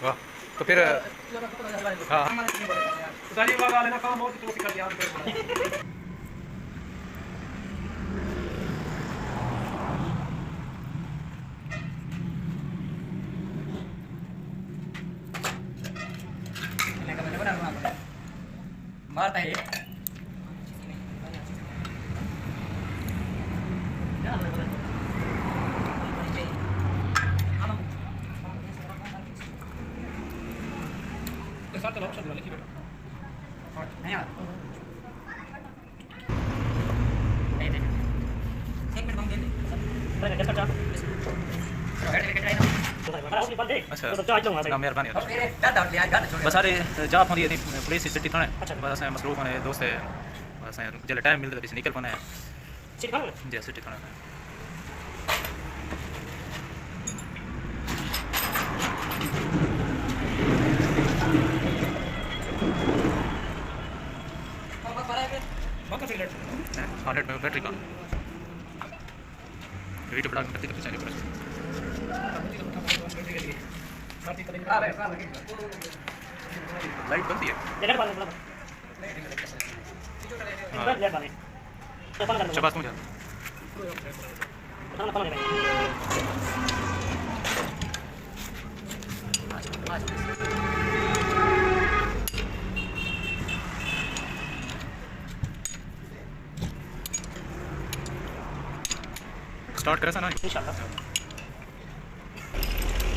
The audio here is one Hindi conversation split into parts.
वाह तो फिर हाँ मारता है साथ ऑप्शन वाले की बेटा नहीं आ नहीं दे 1 मिनट हम दे दे अरे कैसा चाह अच्छा मेहरबानी बस सारे जा पौंदी थी पुलिस सिटी थाने बस असें मसरूफ ने दोस्त बस जल्द टाइम मिलता तो निकल पाना है सिटी थाने जी सिटी थाने 100 में बैटरी का वीडियो बड़ा करते करते चलिए लाइट बनती है शबाश पहुंच स्टार्ट करें ना इंशाल्लाह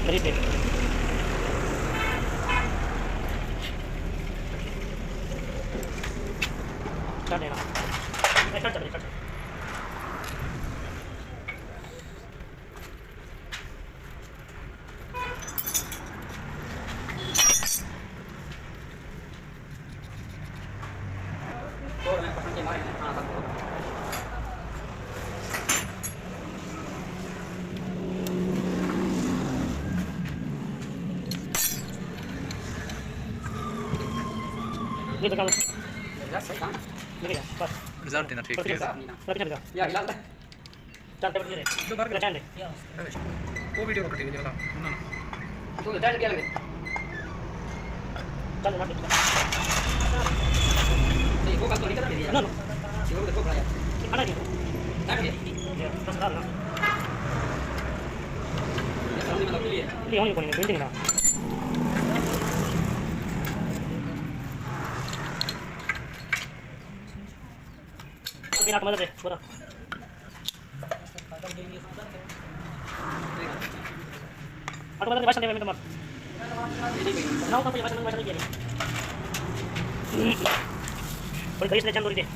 मेरी प्लेट स्टार्ट देना स्टार्ट चल स्टार्ट और मैं पसंद के मारे खाना खाता हूं ये तो यार सही काम मिलेगा बस रिजल्ट देना ठीक है चलेगा या हिला ले चल टेबल दे दो बार का दे वो वीडियो कट गई वाला ना तो डाल के लगे चल ना ये वो बात तो निकल रही है ना ये वो देखो भाई आना नहीं डाल के ये बस डाल ना ये सामने मतलब के लिए ये होने को नहीं बिल्डिंग ना बिना मदद है पूरा aku mati bahasa dia minta maaf. Nau kamu bahasa bahasa dia ni. Boleh bagi selection dulu deh.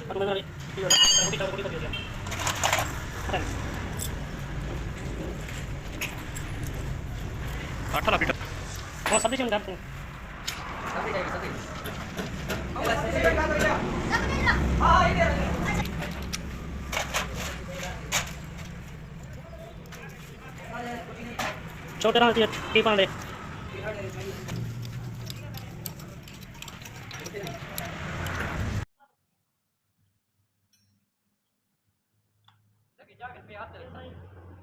Aku benar ni. Iya, aku kita dia. आटा पीटा और सब्जी चुन डालते हैं छोटे ना टी पान ले जाके पे हाथ